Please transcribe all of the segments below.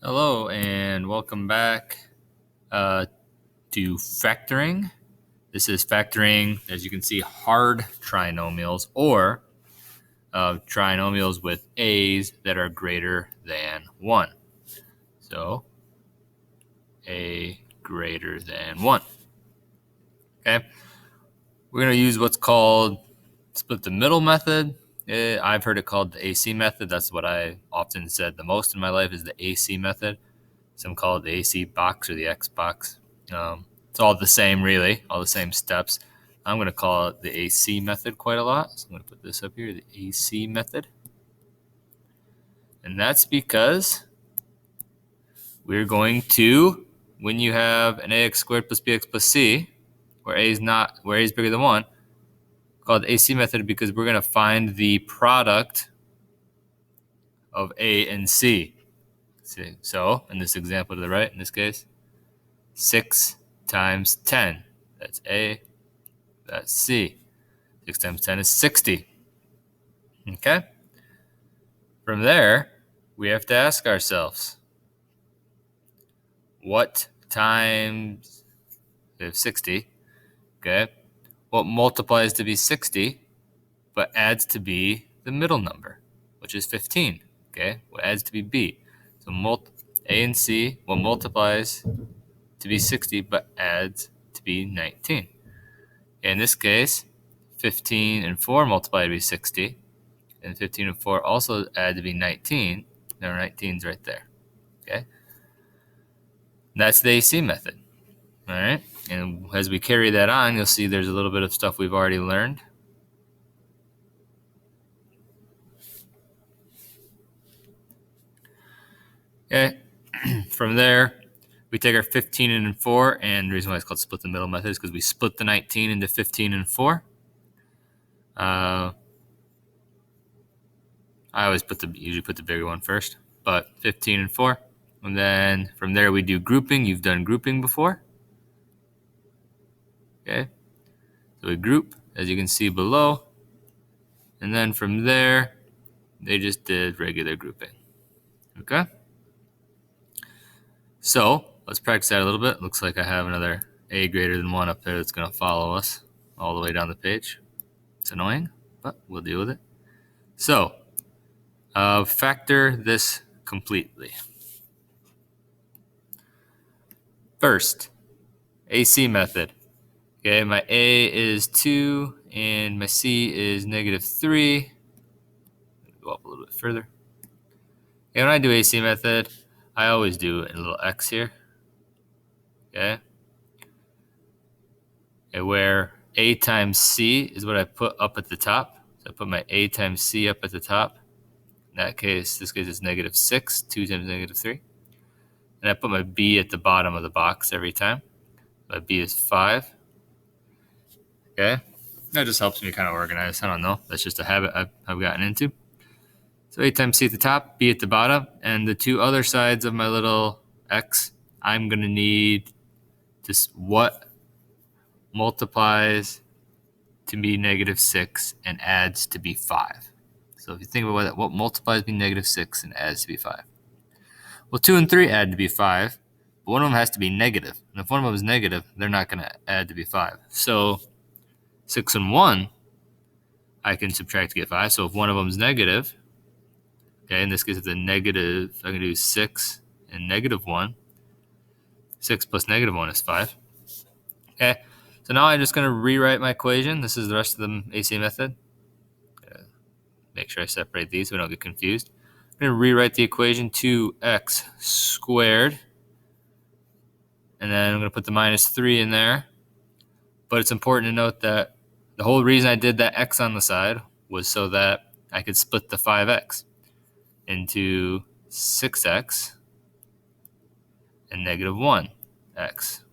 Hello and welcome back to factoring. This is factoring, as you can see, hard trinomials or trinomials with a's that are greater than 1. So a greater than 1. Okay, we're going to use what's called split the middle method. I've heard it called the AC method. That's what I often said the most in my life is the AC method. Some call it the AC box or the X box. It's all the same, really, all the same steps. I'm going to call it the AC method quite a lot. So I'm going to put this up here, the AC method. And that's because we're going to, when you have an ax squared plus bx plus c, where a is bigger than 1, called the AC method because we're going to find the product of a and c. So in this example to the right, in this case, 6 times 10. That's A, that's C. 6 times 10 is 60. Okay? From there, we have to ask ourselves, what times, we have 60, okay? What multiplies to be 60, but adds to be the middle number, which is 15, okay? What adds to be B. So A and C, what multiplies to be 60, but adds to be 19. In this case, 15 and 4 multiply to be 60, and 15 and 4 also add to be 19. Now 19's right there, okay? That's the AC method, all right? And as we carry that on, you'll see there's a little bit of stuff we've already learned. Okay, from there, we take our 15 and 4, and the reason why it's called split the middle method is because we split the 19 into 15 and 4. I always usually put the bigger one first, but 15 and 4. And then from there we do grouping. You've done grouping before. Okay. So we group, as you can see below. And then from there, they just did regular grouping. Okay. So let's practice that a little bit. Looks like I have another a greater than 1 up there that's going to follow us all the way down the page. It's annoying, but we'll deal with it. So factor this completely. First, AC method. Okay, my A is 2 and my C is -3. Go up a little bit further. Okay, when I do AC method, I always do a little X here. Okay. And where A times C is what I put up at the top. So I put my A times C up at the top. In that case, this case is -6, 2 times -3. And I put my B at the bottom of the box every time. My B is 5. Okay. That just helps me kind of organize. I don't know. That's just a habit I've gotten into. So A times C at the top, B at the bottom, and the two other sides of my little X, I'm going to need just what multiplies to be -6 and adds to be 5. So if you think about what multiplies to be -6 and adds to be 5? Well, 2 and 3 add to be 5, but one of them has to be negative. And if one of them is negative, they're not going to add to be 5. So 6 and 1, I can subtract to get 5. So if one of them is negative, okay, in this case, it's a negative. I'm going to do 6 and -1. 6 plus -1 is 5. Okay, so now I'm just going to rewrite my equation. This is the rest of the AC method. Make sure I separate these so we don't get confused. I'm going to rewrite the equation 2x squared. And then I'm going to put the -3 in there. But it's important to note that the whole reason I did that x on the side was so that I could split the 5x into 6x and -1x.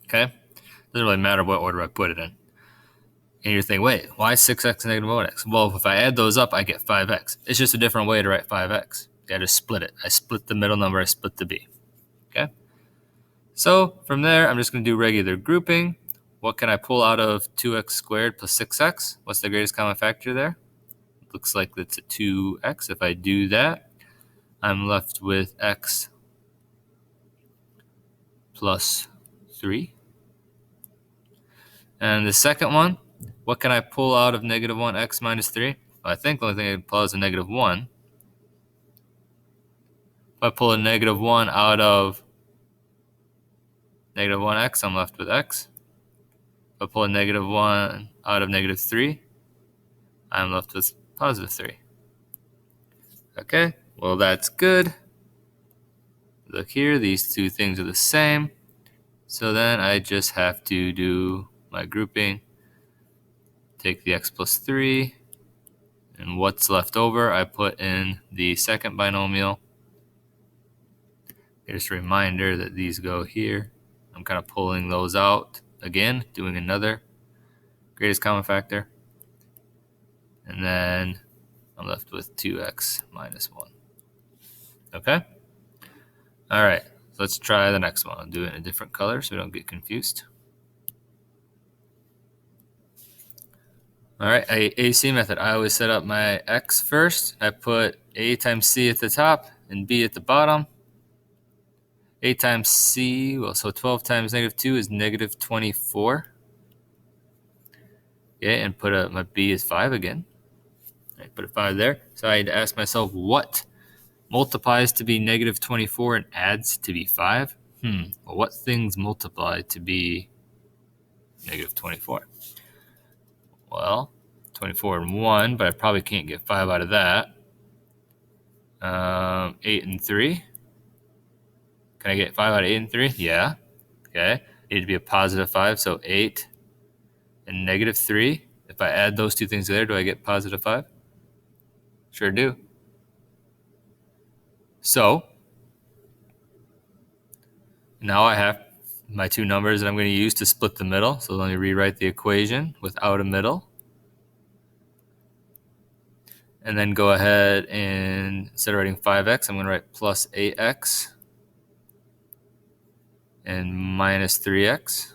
Okay? Doesn't really matter what order I put it in. And you're thinking, wait, why 6x and -1x? Well, if I add those up, I get 5x. It's just a different way to write 5x. I just split it. I split the middle number, I split the b. Okay? So from there, I'm just going to do regular grouping. What can I pull out of 2x squared plus 6x? What's the greatest common factor there? Looks like it's a 2x. If I do that, I'm left with x plus 3. And the second one, what can I pull out of negative 1, x minus 3? Well, I think the only thing I can pull out is a negative 1. If I pull a negative 1 out of negative 1x, I'm left with x. If I pull a negative 1 out of negative 3, I'm left with positive 3. Okay, well, that's good. Look here, these two things are the same. So then I just have to do my grouping. Take the x plus 3, and what's left over, I put in the second binomial. Here's a reminder that these go here. I'm kind of pulling those out again, doing another greatest common factor. And then I'm left with 2x minus 1. Okay? All right, so let's try the next one. I'll do it in a different color so we don't get confused. All right, AC method. I always set up my x first. I put a times c at the top and b at the bottom. A times c, well, so 12 times negative 2 is negative 24. Okay, and put my b is 5 again. I put a 5 there. So I had to ask myself, what multiplies to be negative 24 and adds to be 5? Well, what things multiply to be negative 24? Well, 24 and 1, but I probably can't get 5 out of that. 8 and 3. Can I get 5 out of 8 and 3? Yeah. Okay. Need to be a positive 5, so 8 and negative 3. If I add those two things together, do I get positive 5? Sure do. So now I have my two numbers that I'm going to use to split the middle. So let me rewrite the equation without a middle. And then go ahead and instead of writing 5x, I'm going to write plus 8x and minus 3x.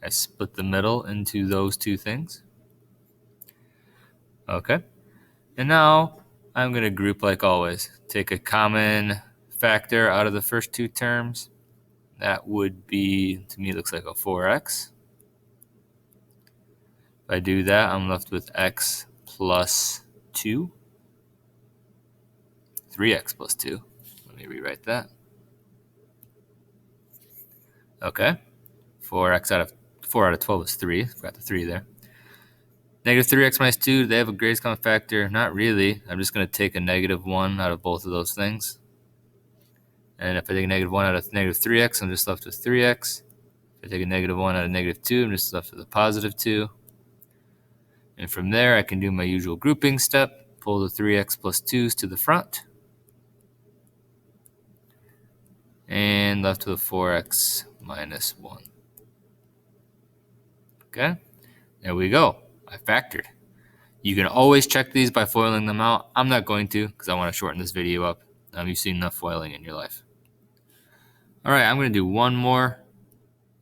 I split the middle into those two things. Okay. And now I'm going to group like always. Take a common factor out of the first two terms. That would be, to me, it looks like a 4x. If I do that, I'm left with x plus 2. 3x plus 2. Let me rewrite that. Okay. 4 out of 12 is 3. Forgot the 3 there. Negative 3x minus 2, do they have a greatest common factor? Not really. I'm just going to take a negative 1 out of both of those things. And if I take a negative 1 out of negative 3x, I'm just left with 3x. If I take a negative 1 out of negative 2, I'm just left with a positive 2. And from there, I can do my usual grouping step. Pull the 3x plus 2's to the front. And left with a 4x minus 1. Okay, there we go. I factored. You can always check these by foiling them out. I'm not going to because I want to shorten this video up. You've seen enough foiling in your life. All right, I'm going to do one more.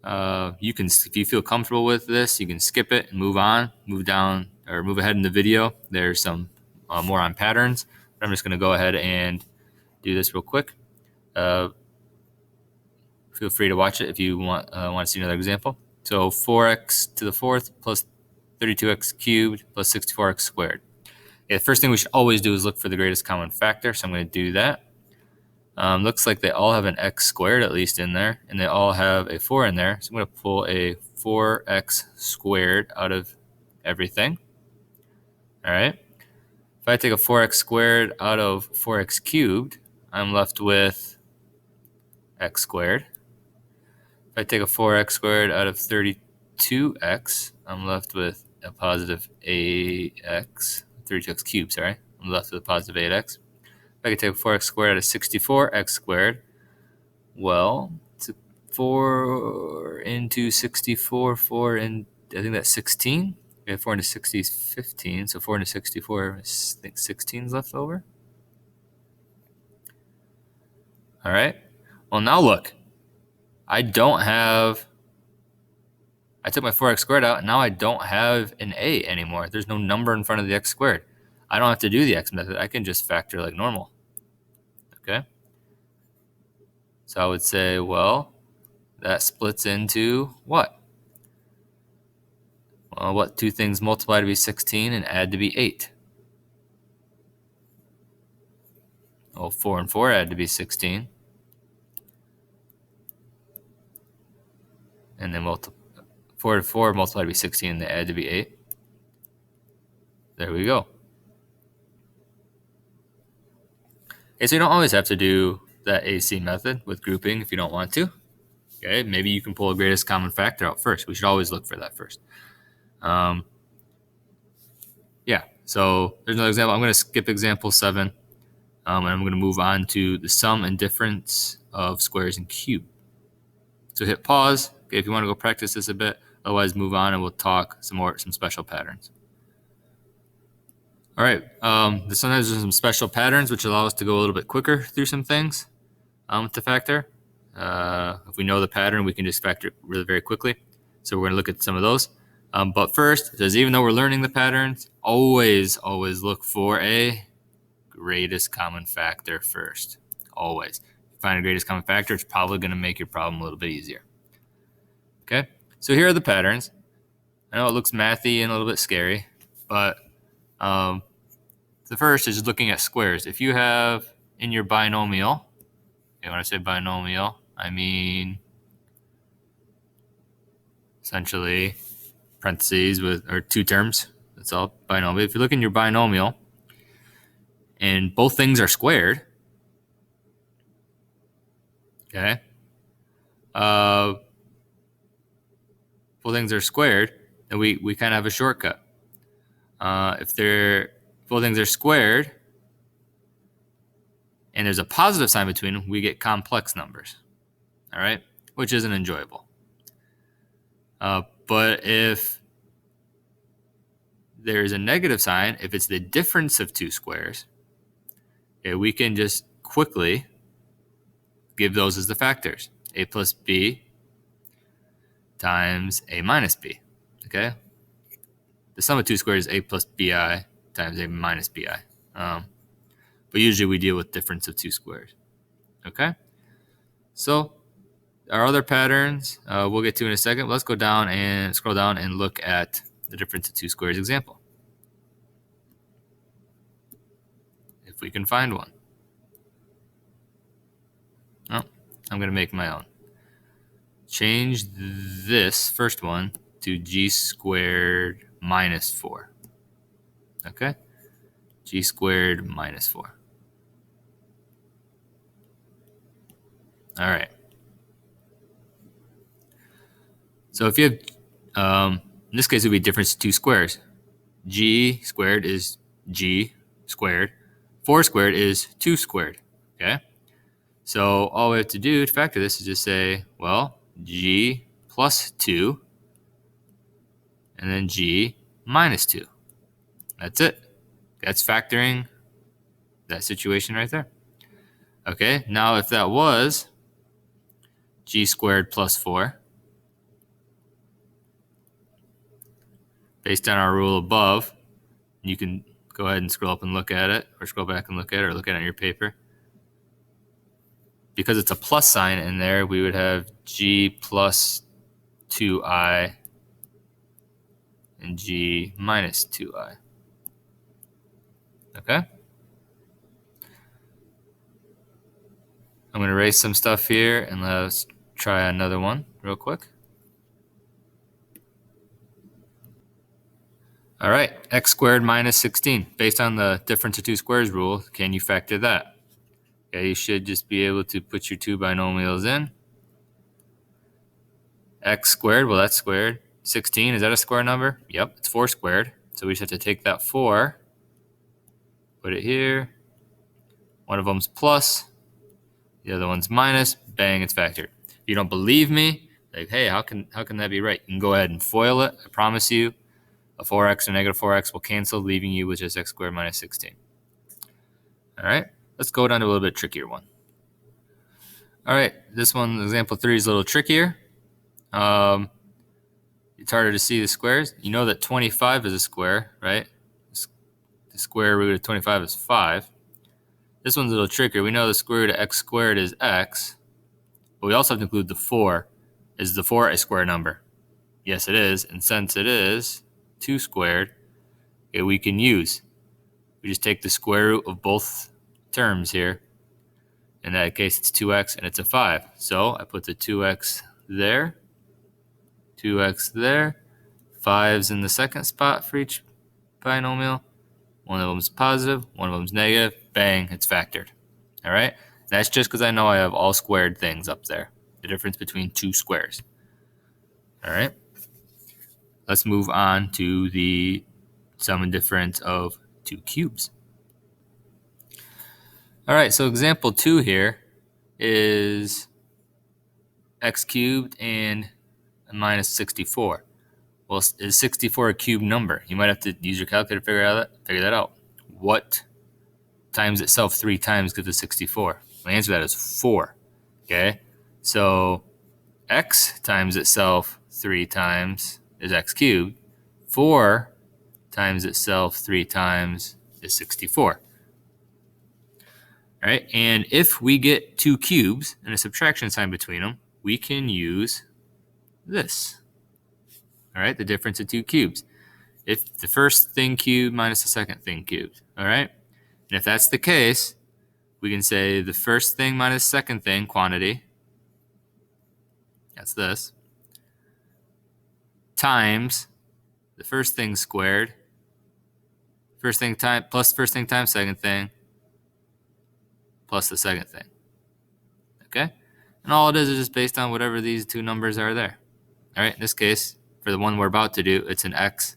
You can, if you feel comfortable with this, you can skip it and move on, move down, or move ahead in the video. There's some more on patterns. But I'm just going to go ahead and do this real quick. Feel free to watch it if you want to see another example. So 4x to the fourth plus 32x cubed plus 64x squared. Okay, the first thing we should always do is look for the greatest common factor. So I'm going to do that. Looks like they all have an x squared at least in there, and they all have a 4 in there. So I'm going to pull a 4x squared out of everything. All right. If I take a 4x squared out of 4x cubed, I'm left with x squared. If I take a 4x squared out of 32x, I'm left with a positive 8x. 32x cubed, sorry. I'm left with a positive 8x. If I could take a 4x squared out of 64x squared, well, it's 4 into 64, 4 in, I think that's 16. Okay, 4 into 60 is 15, so 4 into 64, I think 16 is left over. All right. Well, now look. I took my 4x squared out, and now I don't have an a anymore. There's no number in front of the x squared. I don't have to do the x method. I can just factor like normal. Okay? So I would say, well, that splits into what? Well, what two things multiply to be 16 and add to be 8? Well, 4 and 4 add to be 16. And then 4 and 4 multiply to be 16 and they add to be 8. There we go. Okay, so you don't always have to do that AC method with grouping if you don't want to. Okay, maybe you can pull a greatest common factor out first. We should always look for that first. Yeah, so there's another example. I'm going to skip example 7, and I'm going to move on to the sum and difference of squares and cube. So hit pause if you want to go practice this a bit. Otherwise, move on and we'll talk some special patterns. All right, sometimes there's some special patterns which allow us to go a little bit quicker through some things with the factor. If we know the pattern, we can just factor it really very quickly. So we're going to look at some of those. But first, it says even though we're learning the patterns, always look for a greatest common factor first. Always. If you find a greatest common factor, it's probably going to make your problem a little bit easier. Okay, so here are the patterns. I know it looks mathy and a little bit scary, but the first is looking at squares. If you have in your binomial, okay, when I say binomial, I mean essentially parentheses or two terms. That's all binomial. If you look in your binomial and both things are squared, okay, both things are squared, then we kind of have a shortcut. If both things are squared and there's a positive sign between them, we get complex numbers, all right, which isn't enjoyable. But if there's a negative sign, if it's the difference of two squares, okay, we can just quickly give those as the factors. A plus B times A minus B, okay? The sum of two squares is A plus BI times A minus BI. But usually we deal with difference of two squares, okay? So our other patterns, we'll get to in a second. Let's go down and scroll down and look at the difference of two squares example. If we can find one. Oh, I'm going to make my own. Change this first one to g squared minus 4. Okay? G squared minus 4. All right. So if you have, in this case, it would be difference of two squares. G squared is g squared. 4 squared is 2 squared. Okay? So all we have to do to factor this is just say, well, g plus 2 and then g minus 2. That's it. That's factoring that situation right there. Okay, now if that was g squared plus 4, based on our rule above, you can go ahead and scroll up and look at it, or scroll back and look at it, or look at it on your paper. Because it's a plus sign in there, we would have g plus 2i and g minus 2i. Okay? I'm going to erase some stuff here, and let's try another one real quick. All right, x squared minus 16. Based on the difference of two squares rule, can you factor that? Okay, you should just be able to put your two binomials in. X squared, well, that's squared. 16, is that a square number? Yep, it's 4 squared. So we just have to take that 4, put it here. One of them's plus, the other one's minus. Bang, it's factored. If you don't believe me, like, hey, how can that be right? You can go ahead and FOIL it. I promise you, a 4x or negative 4x will cancel, leaving you with just x squared minus 16. All right, let's go down to a little bit trickier one. All right, this one, example 3, is a little trickier. It's harder to see the squares. You know that 25 is a square, right? The square root of 25 is 5. This one's a little trickier. We know the square root of x squared is x, but we also have to include the 4. Is the 4 a square number? Yes, it is. And since it is 2 squared, we can use. We just take the square root of both terms here. In that case, it's 2x and it's a 5. So I put the 2x there, 2x there, 5's in the second spot for each binomial. One of them's positive, one of them's negative. Bang, it's factored. All right? That's just because I know I have all squared things up there. The difference between two squares. All right? Let's move on to the sum and difference of two cubes. All right, so example 2 here is x cubed and minus 64. Well, is 64 a cube number? You might have to use your calculator to figure that out. What times itself 3 times gives us 64? The answer to that is 4. Okay, so x times itself 3 times is x cubed. 4 times itself 3 times is 64. All right, and if we get two cubes and a subtraction sign between them, we can use this. All right, the difference of two cubes. If the first thing cubed minus the second thing cubed. All right, and if that's the case, we can say the first thing minus second thing quantity, that's this, times the first thing squared, first thing time plus first thing times second thing, plus the second thing. Okay? And all it is just based on whatever these two numbers are there. All right, in this case, for the one we're about to do, it's an x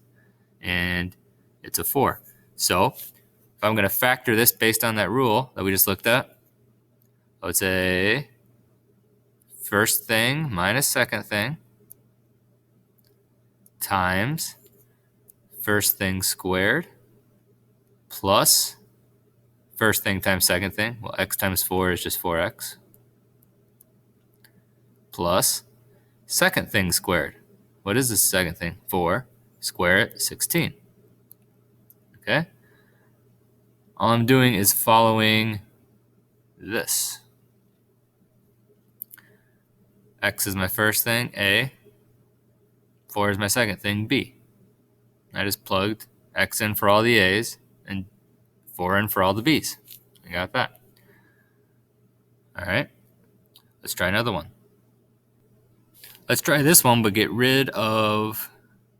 and it's a 4. So if I'm going to factor this based on that rule that we just looked at, I would say first thing minus second thing times first thing squared plus first thing times second thing. Well, x times 4 is just 4x. Plus second thing squared. What is the second thing? 4. Square it, 16. Okay? All I'm doing is following this. X is my first thing, A. 4 is my second thing, B. I just plugged X in for all the A's and 4 in for all the B's. I got that. All right. Let's try another one. Let's try this one, but get rid of,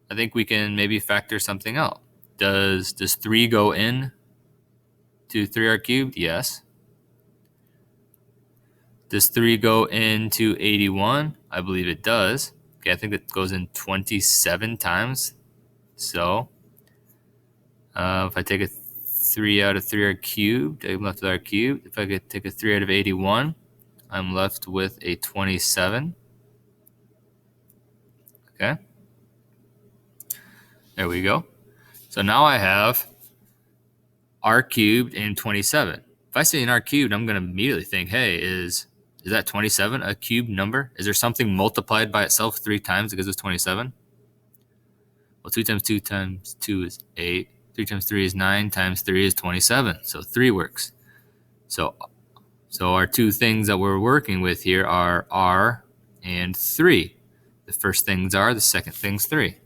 I think we can maybe factor something out. Does 3 go in to 3r cubed? Yes. Does 3 go into 81? I believe it does. Okay, I think it goes in 27 times. So if I take a 3 out of 3r cubed, I'm left with r cubed. If I could take a 3 out of 81, I'm left with a 27. Okay. There we go. So now I have r cubed and 27. If I say an r cubed, I'm going to immediately think, hey, is that 27 a cube number? Is there something multiplied by itself 3 times that gives us 27? Well, 2 times 2 times 2 is 8. 3 times 3 is 9. Times 3 is 27. So 3 works. So our two things that we're working with here are r and 3. The first thing's r, the second thing's 3.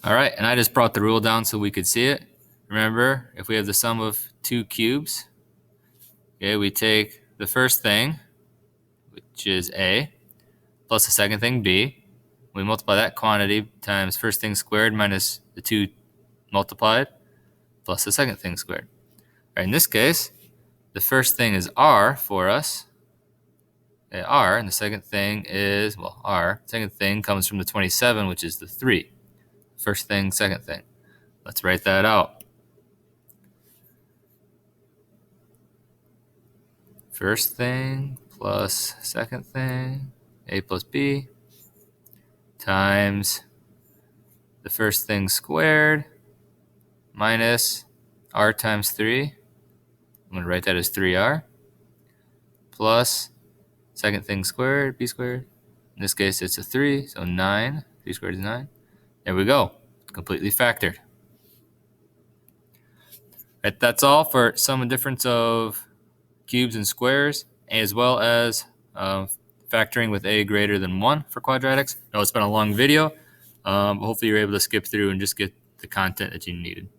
All right, and I just brought the rule down so we could see it. Remember, if we have the sum of two cubes, okay, we take the first thing, which is A, plus the second thing, B. We multiply that quantity times first thing squared minus the 2 multiplied, plus the second thing squared. All right, in this case, the first thing is r for us, r, and the second thing is, well, r. Second thing comes from the 27, which is the 3. First thing, second thing. Let's write that out. First thing plus second thing, a plus b, times the first thing squared minus r times 3. I'm going to write that as 3r, plus second thing squared, b squared. In this case, it's a 3, so 9. 3 squared is 9. There we go. Completely factored. Right, that's all for sum and difference of cubes and squares, as well as factoring with a greater than 1 for quadratics. I know it's been a long video. Hopefully you're able to skip through and just get the content that you needed.